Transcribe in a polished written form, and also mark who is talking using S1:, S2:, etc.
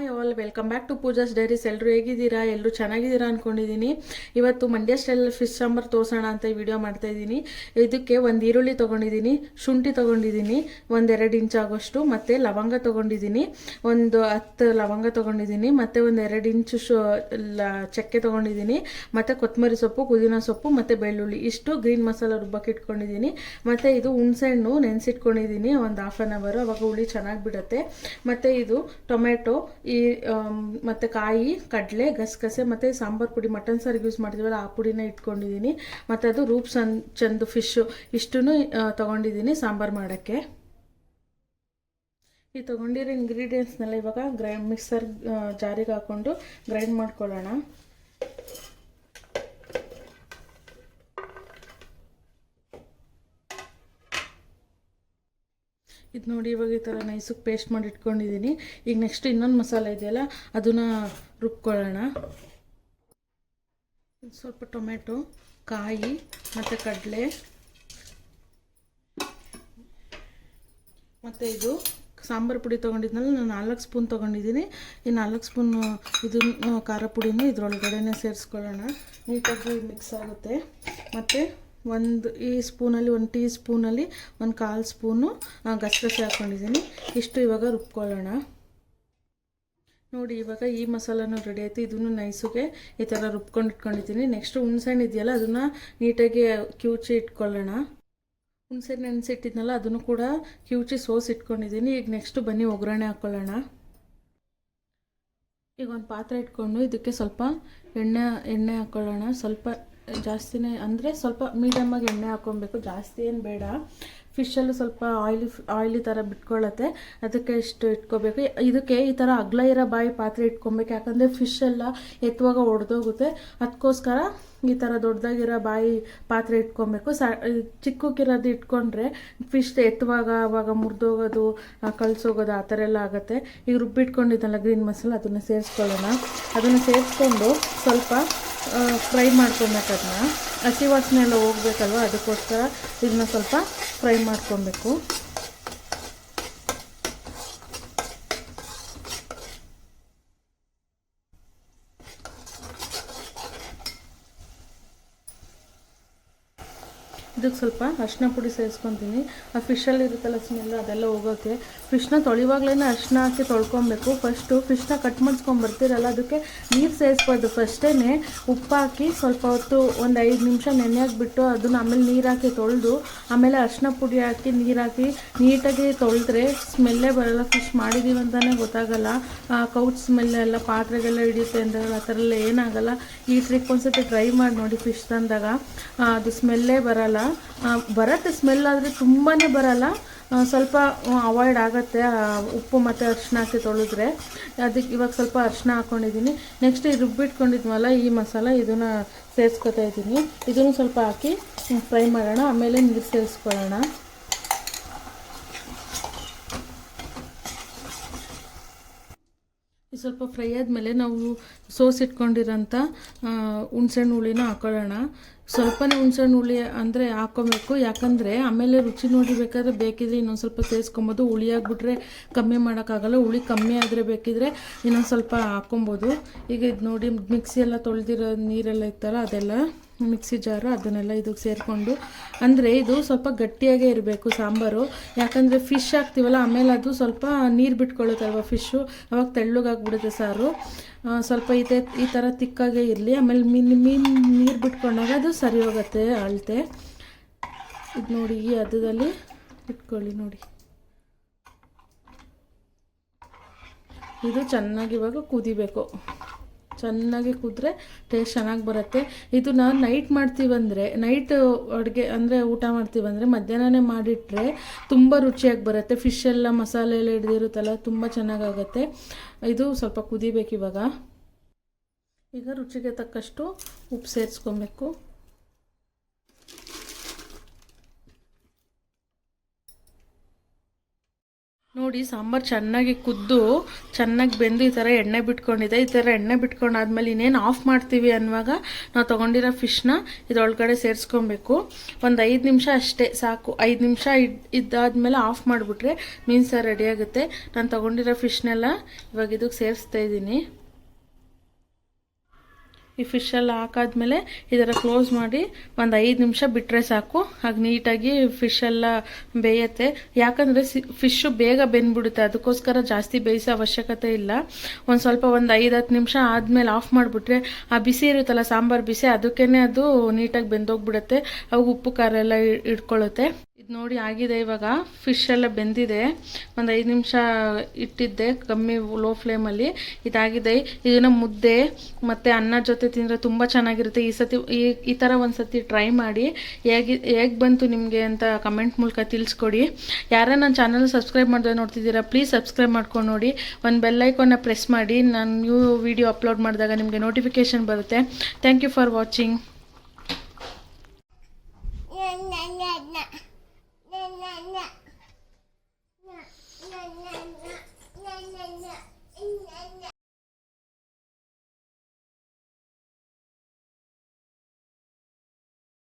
S1: Hi all, welcome back to Pooja's diaries. ಎಲ್ಲರೂ ಹೇಗಿದ್ದೀರಾ? ಎಲ್ಲರೂ ಚೆನ್ನಾಗಿದ್ದೀರಾ ಅಂದ್ಕೊಂಡಿದ್ದೀನಿ. ಇವತ್ತು ಮಂಡ್ಯ ಸ್ಟೈಲ್ ಫಿಶ್ ಸಾಂಬಾರ್ ತೋರಿಸೋಣ ಅಂತ ವಿಡಿಯೋ ಮಾಡ್ತಾ ಇದ್ದೀನಿ. ಇದಕ್ಕೆ ಒಂದು ಈರುಳ್ಳಿ ತೊಗೊಂಡಿದ್ದೀನಿ, ಶುಂಠಿ ತೊಗೊಂಡಿದ್ದೀನಿ, ಒಂದು 2 ಇಂಚ್ ಆಗೋಷ್ಟು, ಮತ್ತು ಲವಂಗ ತೊಗೊಂಡಿದ್ದೀನಿ, ಒಂದು 10 ಲವಂಗ ತೊಗೊಂಡಿದ್ದೀನಿ, ಮತ್ತು ಒಂದು 2 ಇಂಚು ಚಕ್ಕೆ ತೊಗೊಂಡಿದ್ದೀನಿ, ಮತ್ತು ಕೊತ್ತಂಬರಿ ಸೊಪ್ಪು, ಪುದೀನ ಸೊಪ್ಪು, ಮತ್ತು ಬೆಳ್ಳುಳ್ಳಿ. ಇಷ್ಟು ಗ್ರೀನ್ ಮಸಾಲ ರುಬ್ಬಕ್ಕೆ ಇಟ್ಕೊಂಡಿದ್ದೀನಿ. ಮತ್ತು ಇದು ಹುಣಸೆಹಣ್ಣು ನೆನೆಸಿಟ್ಕೊಂಡಿದ್ದೀನಿ ಒಂದು 1/2 ಅವರ್, ಅವಾಗ ಹುಳಿ ಚೆನ್ನಾಗಿ ಬಿಡುತ್ತೆ. ಮತ್ತು ಇದು ಟೊಮೆಟೊ, ಮತ್ತು ಕಾಯಿ, ಕಡಲೆ, ಗಸಗಸೆ, ಮತ್ತು ಸಾಂಬಾರು ಪುಡಿ, ಮಟನ್ ಸಾರಿಗೆ ಯೂಸ್ ಮಾಡ್ತೀವಲ್ಲ ಆ ಪುಡಿನ ಇಟ್ಕೊಂಡಿದ್ದೀನಿ. ಮತ್ತು ಅದು ರೂಪ್ ಚಂದು ಫಿಶ್ಶು ಇಷ್ಟನ್ನು ತೊಗೊಂಡಿದ್ದೀನಿ ಸಾಂಬಾರು ಮಾಡೋಕ್ಕೆ. ಈ ತೊಗೊಂಡಿರೋ ಇಂಗ್ರೀಡಿಯೆಂಟ್ಸ್ನೆಲ್ಲ ಇವಾಗ ಮಿಕ್ಸರ್ ಜಾರಿಗೆ ಹಾಕ್ಕೊಂಡು ಗ್ರೈಂಡ್ ಮಾಡ್ಕೊಳ್ಳೋಣ. ಇದು ನೋಡಿ, ಇವಾಗ ಈ ಥರ ನೈಸಕ್ಕೆ ಪೇಸ್ಟ್ ಮಾಡಿ ಇಟ್ಕೊಂಡಿದ್ದೀನಿ. ಈಗ ನೆಕ್ಸ್ಟ್ ಇನ್ನೊಂದು ಮಸಾಲೆ ಇದೆಯಲ್ಲ ಅದನ್ನು ರುಬ್ಕೊಳ್ಳೋಣ. ಸ್ವಲ್ಪ ಟೊಮೆಟೊ, ಕಾಯಿ ಮತ್ತು ಕಡಲೆ, ಮತ್ತು ಇದು ಸಾಂಬಾರು ಪುಡಿ ತೊಗೊಂಡಿದ್ನಲ್ಲ, ನಾನು 4 ಸ್ಪೂನ್ ತೊಗೊಂಡಿದ್ದೀನಿ. ಈ 4 ಸ್ಪೂನ್ ಇದನ್ನು ಖಾರ ಪುಡಿನೂ ಇದರೊಳಗಡೆ ಸೇರಿಸ್ಕೊಳ್ಳೋಣ. ನೀಟಾಗಿ ಮಿಕ್ಸ್ ಆಗುತ್ತೆ. ಮತ್ತು ಈ ಸ್ಪೂನಲ್ಲಿ, 1 ಟೀ ಸ್ಪೂನಲ್ಲಿ 1/4 ಸ್ಪೂನು ಗಸಗಸೆ ಹಾಕ್ಕೊಂಡಿದ್ದೀನಿ. ಇಷ್ಟು ಇವಾಗ ರುಬ್ಕೊಳ್ಳೋಣ. ನೋಡಿ, ಇವಾಗ ಈ ಮಸಾಲನೂ ರೆಡಿ ಆಯಿತು. ಇದನ್ನು ನೈಸುಗೆ ಈ ಥರ ರುಬ್ಕೊಂಡು ಇಟ್ಕೊಂಡಿದ್ದೀನಿ. ನೆಕ್ಸ್ಟ್ ಹುಣಸೆಹಣ್ಣು ಇದೆಯಲ್ಲ ಅದನ್ನು ನೀಟಾಗಿ ಕಿವುಚಿ ಇಟ್ಕೊಳ್ಳೋಣ. ಹುಣಸೆಹಣ್ಣು ನೆನೆಸಿಟ್ಟಿದ್ನಲ್ಲ ಅದನ್ನು ಕೂಡ ಕಿವುಚಿ ಸೋಸಿ ಇಟ್ಕೊಂಡಿದ್ದೀನಿ. ಈಗ ನೆಕ್ಸ್ಟು ಬನ್ನಿ ಒಗ್ಗರಣೆ ಹಾಕ್ಕೊಳ್ಳೋಣ. ಈಗ ಒಂದು ಪಾತ್ರೆ ಇಟ್ಕೊಂಡು ಇದಕ್ಕೆ ಸ್ವಲ್ಪ ಎಣ್ಣೆ ಹಾಕ್ಕೊಳ್ಳೋಣ. ಸ್ವಲ್ಪ ಜಾಸ್ತಿನೇ ಅಂದರೆ ಸ್ವಲ್ಪ ಮೀಡಿಯಮ್ಮಾಗಿ ಎಣ್ಣೆ ಹಾಕ್ಕೊಬೇಕು, ಜಾಸ್ತಿ ಏನು ಬೇಡ. ಫಿಶಲ್ಲೂ ಸ್ವಲ್ಪ ಆಯ್ಲಿ ಥರ ಬಿಟ್ಕೊಳ್ಳುತ್ತೆ, ಅದಕ್ಕೆ ಇಷ್ಟು ಇಟ್ಕೋಬೇಕು. ಇದಕ್ಕೆ ಈ ಥರ ಅಗಲ ಇರೋ ಬಾಯಿ ಪಾತ್ರೆ ಇಟ್ಕೊಬೇಕು, ಯಾಕಂದರೆ ಫಿಶೆಲ್ಲ ಎತ್ತುವಾಗ ಒಡೆದೋಗುತ್ತೆ. ಅದಕ್ಕೋಸ್ಕರ ಈ ಥರ ದೊಡ್ಡದಾಗಿರೋ ಬಾಯಿ ಪಾತ್ರೆ ಇಟ್ಕೊಬೇಕು. ಚಿಕ್ಕಕ್ಕಿರೋದು ಇಟ್ಕೊಂಡ್ರೆ ಫಿಶ್ ಎತ್ತುವಾಗ ಅವಾಗ ಮುರಿದೋಗೋದು, ಕಳ್ಸೋಗೋದು ಆ ಥರ ಎಲ್ಲ ಆಗುತ್ತೆ. ಈಗ ರುಬ್ಬಿಟ್ಕೊಂಡಿದ್ದಲ್ಲ ಗ್ರೀನ್ ಮಸಾಲ ಅದನ್ನು ಸೇರಿಸ್ಕೊಳ್ಳೋಣ. ಅದನ್ನು ಸೇರಿಸ್ಕೊಂಡು ಸ್ವಲ್ಪ ಫ್ರೈ ಮಾಡ್ಕೊಬೇಕು. ಅದನ್ನ ಹಸಿ ವಾಸನೆ ಎಲ್ಲ ಹೋಗ್ಬೇಕಲ್ವ, ಅದಕ್ಕೋಸ್ಕರ ಇದನ್ನ ಸ್ವಲ್ಪ ಫ್ರೈ ಮಾಡ್ಕೊಬೇಕು. ಇದಕ್ಕೆ ಸ್ವಲ್ಪ ಅರಿಶಿನ ಪುಡಿ ಸೇರಿಸ್ಕೊತೀನಿ. ಆ ಫಿಶಲ್ಲಿ ಇರುತ್ತಲ್ಲ ಸ್ಮೆಲ್ ಅದೆಲ್ಲ ಹೋಗೋಕ್ಕೆ. ಫಿಶ್ನ ತೊಳಿವಾಗ್ಲೇ ಅರಿಶಿನ ಹಾಕಿ ತೊಳ್ಕೊಬೇಕು. ಫಸ್ಟು ಫಿಶ್ನ ಕಟ್ ಮಾಡಿಸ್ಕೊಂಬರ್ತೀರಲ್ಲ ಅದಕ್ಕೆ ನೀರು ಸೇರಿಸ್ಬಾರ್ದು. ಫಸ್ಟೇ ಉಪ್ಪು ಹಾಕಿ ಸ್ವಲ್ಪ ಹೊತ್ತು ಒಂದು 5 ನಿಮಿಷ ನೆನೆಯಾಗಿಬಿಟ್ಟು ಅದನ್ನು ಆಮೇಲೆ ನೀರು ಹಾಕಿ ತೊಳೆದು ಆಮೇಲೆ ಅರಿಶಿನ ಪುಡಿ ಹಾಕಿ ನೀರು ಹಾಕಿ ನೀಟಾಗಿ ತೊಳೆದ್ರೆ ಸ್ಮೆಲ್ಲೇ ಬರೋಲ್ಲ. ಫಿಶ್ ಮಾಡಿದ್ದೀವಿ ಅಂತಲೇ ಗೊತ್ತಾಗಲ್ಲ. ಕೌಚ್ ಸ್ಮೆಲ್ಲೆಲ್ಲ ಪಾತ್ರೆಗೆಲ್ಲ ಹಿಡಿಯುತ್ತೆ ಅಂತ ಆ ಥರ ಎಲ್ಲ ಏನಾಗಲ್ಲ. ಈ ಟ್ರಿಕ್ ಒಂದ್ಸತಿ ಟ್ರೈ ಮಾಡಿ ನೋಡಿ. ಫಿಶ್ ತಂದಾಗ ಅದು ಸ್ಮೆಲ್ಲೇ ಬರೋಲ್ಲ. ಬರುತ್ತೆ ಸ್ಮೆಲ್, ಆದರೆ ತುಂಬಾ ಬರಲ್ಲ, ಸ್ವಲ್ಪ ಅವಾಯ್ಡ್ ಆಗುತ್ತೆ ಉಪ್ಪು ಮತ್ತು ಅರಿಶಿನ ಹಾಕಿ ತೊಳೆದ್ರೆ. ಅದಕ್ಕೆ ಇವಾಗ ಸ್ವಲ್ಪ ಅರಿಶಿನ ಹಾಕ್ಕೊಂಡಿದ್ದೀನಿ. ನೆಕ್ಸ್ಟ್ ಈ ರುಬ್ಬಿಟ್ಕೊಂಡಿದ್ವಲ್ಲ ಈ ಮಸಾಲ ಇದನ್ನು ಸೇರಿಸ್ಕೊತಾ ಇದ್ದೀನಿ. ಇದನ್ನು ಸ್ವಲ್ಪ ಹಾಕಿ ಫ್ರೈ ಮಾಡೋಣ, ಆಮೇಲೆ ನೀರು ಸೇರಿಸ್ಕೊಳ್ಳೋಣ. ಸ್ವಲ್ಪ ಫ್ರೈ ಆದಮೇಲೆ ನಾವು ಸೋಸಿಟ್ಕೊಂಡಿರೋಂಥ ಹುಣಸೆಹಣ್ಣು ಹುಳಿನ ಹಾಕ್ಕೊಳ್ಳೋಣ. ಸ್ವಲ್ಪನೇ ಹುಣಸೆಹಣ್ಣು ಹುಳಿ ಅಂದರೆ ಹಾಕ್ಕೊಬೇಕು, ಯಾಕಂದರೆ ಆಮೇಲೆ ರುಚಿ ನೋಡಿಬೇಕಾದ್ರೆ ಬೇಕಿದ್ರೆ ಇನ್ನೊಂದು ಸ್ವಲ್ಪ ಸೇರಿಸ್ಕೊಬೋದು. ಹುಳಿ ಆಗಿಬಿಟ್ರೆ ಕಮ್ಮಿ ಮಾಡೋಕ್ಕಾಗಲ್ಲ. ಹುಳಿ ಕಮ್ಮಿ ಆದರೆ ಬೇಕಿದ್ರೆ ಇನ್ನೊಂದು ಸ್ವಲ್ಪ ಹಾಕ್ಕೊಬೋದು. ಈಗ ಇದು ನೋಡಿ, ಮಿಕ್ಸಿ ಎಲ್ಲ ತೊಳೆದಿರೋ ನೀರೆಲ್ಲ ಇತ್ತಲ್ಲ ಅದೆಲ್ಲ ಮಿಕ್ಸಿ ಜಾರು ಅದನ್ನೆಲ್ಲ ಇದಕ್ಕೆ ಸೇರಿಕೊಂಡು, ಅಂದರೆ ಇದು ಸ್ವಲ್ಪ ಗಟ್ಟಿಯಾಗೇ ಇರಬೇಕು ಸಾಂಬಾರು. ಯಾಕಂದರೆ ಫಿಶ್ ಹಾಕ್ತೀವಲ್ಲ ಆಮೇಲೆ ಅದು ಸ್ವಲ್ಪ ನೀರು ಬಿಟ್ಕೊಳ್ಳುತ್ತಲ್ವ ಫಿಶ್ಶು, ಅವಾಗ ತೆಳ್ಳಗಾಗ್ಬಿಡುತ್ತೆ ಸಾರು. ಸ್ವಲ್ಪ ಈ ಥರ ತಿಕ್ಕಾಗೇ ಇರಲಿ. ಆಮೇಲೆ ಮೀನು ನೀರು ಬಿಟ್ಕೊಂಡಾಗ ಅದು ಸರಿ ಹೋಗುತ್ತೆ ಅಳತೆ. ಇದು ನೋಡಿ, ಈ ಹದದಲ್ಲಿ ಇಟ್ಕೊಳ್ಳಿ. ನೋಡಿ, ಇದು ಚೆನ್ನಾಗಿ ಇವಾಗ ಕುದಿಬೇಕು. ಚೆನ್ನಾಗಿ ಕುದ್ರೆ ಟೇಸ್ಟ್ ಚೆನ್ನಾಗಿ ಬರುತ್ತೆ. ಇದು ನಾವು ನೈಟ್ ಮಾಡ್ತೀವಂದರೆ, ನೈಟ್ ಅಡುಗೆ ಅಂದರೆ ಊಟ ಮಾಡ್ತೀವಂದರೆ ಮಧ್ಯಾಹ್ನನೇ ಮಾಡಿಟ್ರೆ ತುಂಬ ರುಚಿಯಾಗಿ ಬರುತ್ತೆ. ಫಿಶೆಲ್ಲ ಮಸಾಲೆ ಎಲ್ಲ ಹಿಡ್ದಿರುತ್ತಲ್ಲ, ತುಂಬ ಚೆನ್ನಾಗಾಗುತ್ತೆ. ಇದು ಸ್ವಲ್ಪ ಕುದಿಬೇಕು ಇವಾಗ. ಈಗ ರುಚಿಗೆ ತಕ್ಕಷ್ಟು ಉಪ್ಪು ಸೇರಿಸ್ಕೊಬೇಕು. ನೋಡಿ ಸಾಂಬಾರು ಚೆನ್ನಾಗಿ ಕುದ್ದು ಚೆನ್ನಾಗಿ ಬೆಂದು ಈ ಥರ ಎಣ್ಣೆ ಬಿಟ್ಕೊಂಡಿದೆ. ಈ ಥರ ಎಣ್ಣೆ ಬಿಟ್ಕೊಂಡಾದ್ಮೇಲೆ ಇನ್ನೇನು ಆಫ್ ಮಾಡ್ತೀವಿ ಅನ್ನುವಾಗ ನಾವು ತೊಗೊಂಡಿರೋ ಫಿಶ್ನ ಇದರೊಳಗಡೆ ಸೇರಿಸ್ಕೊಬೇಕು. ಒಂದು 5 ನಿಮಿಷ ಅಷ್ಟೇ ಸಾಕು. 5 ನಿಮಿಷ ಇದ್ದಾದ್ಮೇಲೆ ಆಫ್ ಮಾಡಿಬಿಟ್ರೆ ಮೀನು ಸಾರು ರೆಡಿ ಆಗುತ್ತೆ. ನಾನು ತೊಗೊಂಡಿರೋ ಫಿಶ್ನೆಲ್ಲ ಇವಾಗ ಇದಕ್ಕೆ ಸೇರಿಸ್ತಾ ಇದ್ದೀನಿ. ಈ ಫಿಶೆಲ್ಲ ಹಾಕಾದ್ಮೇಲೆ ಇದರ ಕ್ಲೋಸ್ ಮಾಡಿ ಒಂದು 5 ನಿಮಿಷ ಬಿಟ್ಟರೆ ಸಾಕು. ಆಗ ನೀಟಾಗಿ ಫಿಶೆಲ್ಲ ಬೇಯುತ್ತೆ. ಯಾಕಂದರೆ ಫಿಶ್ಶು ಬೇಗ ಬೆಂದ್ಬಿಡುತ್ತೆ, ಅದಕ್ಕೋಸ್ಕರ ಜಾಸ್ತಿ ಬೇಯಿಸೋ ಅವಶ್ಯಕತೆ ಇಲ್ಲ. ಒಂದು ಸ್ವಲ್ಪ ಒಂದು 5-10 ನಿಮಿಷ ಆದಮೇಲೆ ಆಫ್ ಮಾಡಿಬಿಟ್ರೆ ಆ ಬಿಸಿ ಇರುತ್ತಲ್ಲ ಸಾಂಬಾರು ಬಿಸಿ, ಅದಕ್ಕೇ ಅದು ನೀಟಾಗಿ ಬೆಂದೋಗ್ಬಿಡುತ್ತೆ. ಅವಾಗ ಉಪ್ಪು ಖಾರ ಎಲ್ಲ ಹಿಡ್ಕೊಳ್ಳುತ್ತೆ. ಇದು ನೋಡಿ ಆಗಿದೆ. ಇವಾಗ ಫಿಶ್ ಎಲ್ಲ ಬೆಂದಿದೆ. ಒಂದು 5 ನಿಮಿಷ ಇಟ್ಟಿದ್ದೆ ಕಮ್ಮಿ ಲೋ ಫ್ಲೇಮಲ್ಲಿ. ಇದಾಗಿದೆ. ಇದನ್ನು ಮುದ್ದೆ ಮತ್ತು ಅನ್ನ ಜೊತೆ ತಿಂದರೆ ತುಂಬ ಚೆನ್ನಾಗಿರುತ್ತೆ. ಈ ಥರ ಒಂದು ಸತಿ ಟ್ರೈ ಮಾಡಿ. ಹೇಗೆ ಬಂತು ನಿಮಗೆ ಅಂತ ಕಮೆಂಟ್ ಮೂಲಕ ತಿಳಿಸ್ಕೊಡಿ. ಯಾರು ನನ್ನ ಚಾನಲ್ ಸಬ್ಸ್ಕ್ರೈಬ್ ಮಾಡಿದ್ರೆ ನೋಡ್ತಿದ್ದೀರಾ, ಪ್ಲೀಸ್ ಸಬ್ಸ್ಕ್ರೈಬ್ ಮಾಡ್ಕೊಂಡು ನೋಡಿ. ಒಂದು ಬೆಲ್ ಐಕಾನ್ನ ಪ್ರೆಸ್ ಮಾಡಿ. ನಾನು ನ್ಯೂ ವಿಡಿಯೋ ಅಪ್ಲೋಡ್ ಮಾಡಿದಾಗ ನಿಮಗೆ ನೋಟಿಫಿಕೇಷನ್ ಬರುತ್ತೆ. Thank you for watching.